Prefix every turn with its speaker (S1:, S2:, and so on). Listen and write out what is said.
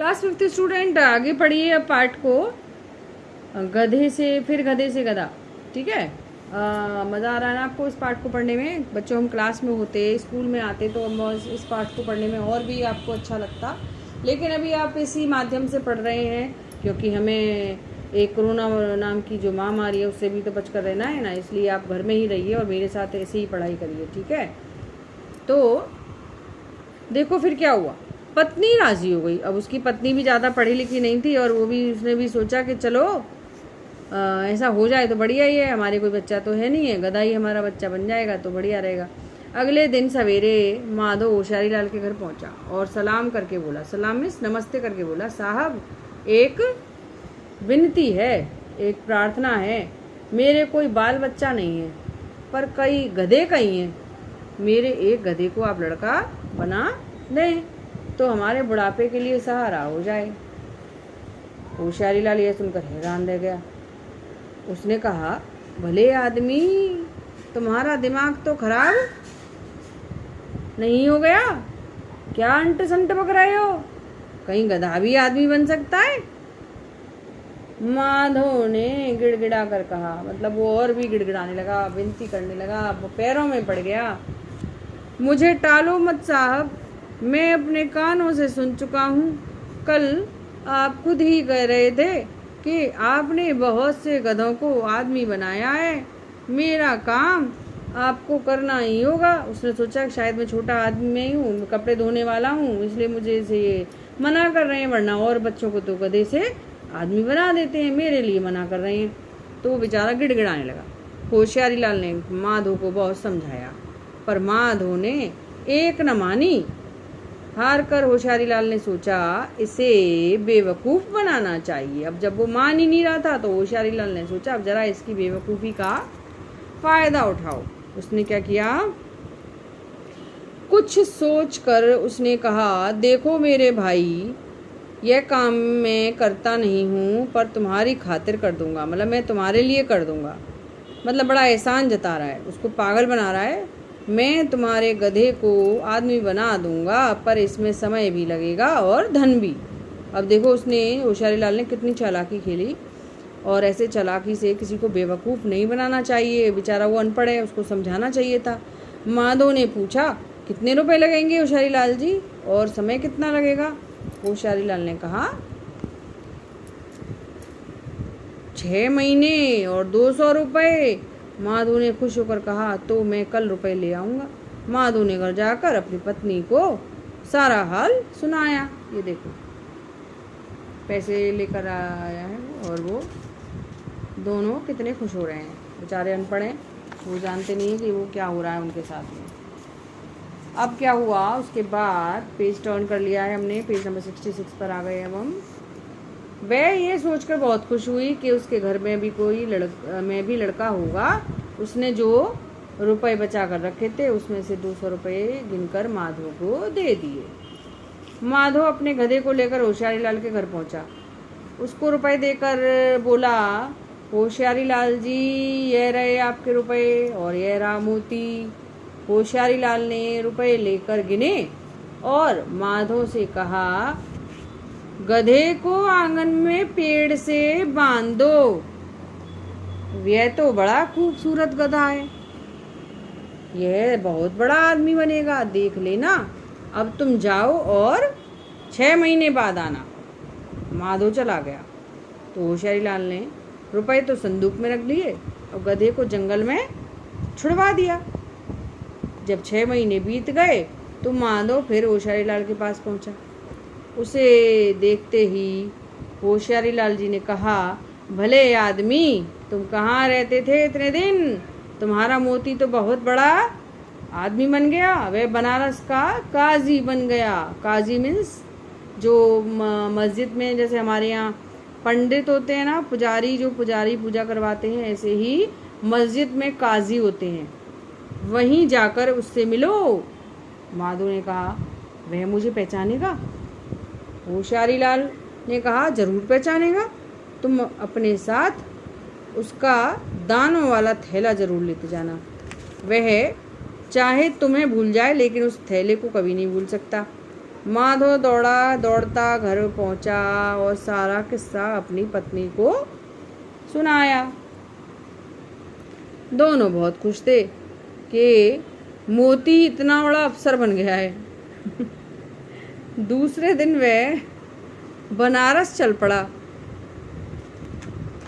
S1: Class 5th student आगे पढ़िए अब पाठ को गधे से फिर गधे से गधा। ठीक है, मज़ा आ रहा है ना आपको इस पाठ को पढ़ने में? बच्चों, हम क्लास में होते, स्कूल में आते तो हम इस पाठ को पढ़ने में और भी आपको अच्छा लगता, लेकिन अभी आप इसी माध्यम से पढ़ रहे हैं क्योंकि हमें एक कोरोना नाम की जो महामारी है उससे भी तो बच कर रहना है ना, इसलिए आप घर में ही रहिए और मेरे साथ ऐसे ही पढ़ाई करिए। ठीक है, तो देखो फिर क्या हुआ, पत्नी राजी हो गई। अब उसकी पत्नी भी ज़्यादा पढ़ी लिखी नहीं थी और वो भी, उसने भी सोचा कि चलो ऐसा हो जाए तो बढ़िया ही है, हमारे कोई बच्चा तो है नहीं है, गधा ही हमारा बच्चा बन जाएगा तो बढ़िया रहेगा। अगले दिन सवेरे माधव होशियारी लाल के घर पहुंचा और सलाम करके बोला, सलाम मीन्स नमस्ते करके बोला, साहब एक विनती है, एक प्रार्थना है, मेरे कोई बाल बच्चा नहीं है पर कई गधे कई हैं, मेरे एक गधे को आप लड़का बना दें तो हमारे बुढ़ापे के लिए सहारा हो जाए। होशियारी लाल यह सुनकर हैरान रह गया। उसने कहा, भले आदमी, तुम्हारा दिमाग तो खराब नहीं हो गया? क्या अंट संट बक रहे हो? कहीं गधा भी आदमी बन सकता है? माधव ने गिड़गिड़ा कर कहा, मतलब वो और भी गिड़गिड़ाने लगा, विनती करने लगा, वो पैरों में पड़ गया। मुझे टालो मत साहब, मैं अपने कानों से सुन चुका हूँ। कल आप खुद ही कह रहे थे कि आपने बहुत से गधों को आदमी बनाया है, मेरा काम आपको करना ही होगा। उसने सोचा शायद मैं छोटा आदमी हूँ, कपड़े धोने वाला हूँ, इसलिए मुझे इसे ये मना कर रहे हैं, वरना और बच्चों को तो गधे से आदमी बना देते हैं, मेरे लिए मना कर रहे हैं। तो वो बेचारा गिड़गिड़ाने लगा। होशियारी लाल ने माधव को बहुत समझाया पर माधव ने एक न मानी। हार कर होशियारी लाल ने सोचा इसे बेवकूफ़ बनाना चाहिए। अब जब वो मान ही नहीं रहा था तो होशियारी लाल ने सोचा अब जरा इसकी बेवकूफ़ी का फ़ायदा उठाओ। उसने क्या किया, कुछ सोच कर उसने कहा, देखो मेरे भाई, यह काम मैं करता नहीं हूँ पर तुम्हारी खातिर कर दूंगा, मतलब मैं तुम्हारे लिए कर दूंगा। मतलब बड़ा एहसान जता रहा है, उसको पागल बना रहा है। मैं तुम्हारे गधे को आदमी बना दूंगा पर इसमें समय भी लगेगा और धन भी। अब देखो उसने, होशियारी लाल ने कितनी चालाकी खेली, और ऐसे चालाकी से किसी को बेवकूफ़ नहीं बनाना चाहिए। बेचारा वो अनपढ़ है, उसको समझाना चाहिए था। माधव ने पूछा, कितने रुपए लगेंगे होशियारी लाल जी, और समय कितना लगेगा? होशियारी लाल ने कहा, 6 महीने और 200 रुपये। माधव ने खुश होकर कहा, तो मैं कल रुपए ले आऊँगा। माधव ने घर जाकर अपनी पत्नी को सारा हाल सुनाया। ये देखो पैसे लेकर आया है और वो दोनों कितने खुश हो रहे हैं। बेचारे अनपढ़ हैं, वो जानते नहीं है कि वो क्या हो रहा है उनके साथ में। अब क्या हुआ, उसके बाद पेज टर्न कर लिया है हमने, पेज नंबर 66 पर आ गए। अब हम, वह ये सोचकर बहुत खुश हुई कि उसके घर में भी कोई लड़का होगा। उसने जो रुपए बचा कर रखे थे उसमें से 200 रुपये गिनकर माधव को दे दिए। माधव अपने गधे को लेकर होशियारी लाल के घर पहुंचा। उसको रुपए देकर बोला, होशियारी लाल जी, ये रहे आपके रुपए और ये रहा मोती। होशियारी लाल ने रुपए लेकर गिने और माधव से कहा, गधे को आंगन में पेड़ से बांध दो। यह तो बड़ा खूबसूरत गधा है, यह बहुत बड़ा आदमी बनेगा, देख लेना। अब तुम जाओ और 6 महीने बाद आना। माधव चला गया तो होशियारी लाल ने रुपए तो संदूक में रख लिए और गधे को जंगल में छुड़वा दिया। जब 6 महीने बीत गए तो माधव फिर होशियारी लाल के पास पहुंचा। उसे देखते ही होशियारी लाल जी ने कहा, भले आदमी, तुम कहाँ रहते थे इतने दिन? तुम्हारा मोती तो बहुत बड़ा आदमी बन गया, वह बनारस का काजी बन गया। काजी मीन्स जो मस्जिद में जैसे हमारे यहाँ पंडित होते हैं ना, पुजारी, जो पुजारी पूजा करवाते हैं, ऐसे ही मस्जिद में काजी होते हैं, वहीं जाकर उससे मिलो। माधव ने कहा, वह मुझे पहचानेगा? होशियारी लाल ने कहा, जरूर पहचानेगा, तुम अपने साथ उसका दानों वाला थैला जरूर लेते जाना। वह चाहे तुम्हें भूल जाए लेकिन उस थैले को कभी नहीं भूल सकता। माधव दौड़ता घर पहुंचा और सारा किस्सा अपनी पत्नी को सुनाया। दोनों बहुत खुश थे कि मोती इतना बड़ा अफसर बन गया है। दूसरे दिन वह बनारस चल पड़ा